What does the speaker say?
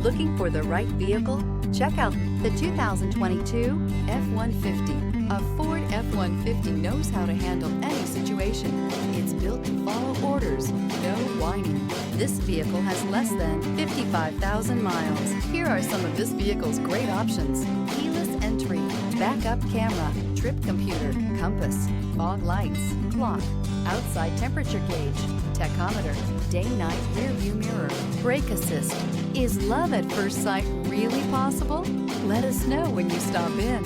Looking for the right vehicle? Check out the 2022 F-150. A Ford F-150 knows how to handle any situation. It's built to follow orders, no whining. This vehicle has less than 55,000 miles. Here are some of this vehicle's great options: keyless entry, backup camera, trip computer, compass, fog lights, clock, outside temperature gauge, tachometer, day-night rear view mirror, brake assist. Is love at first sight really possible? Let us know when you stop in.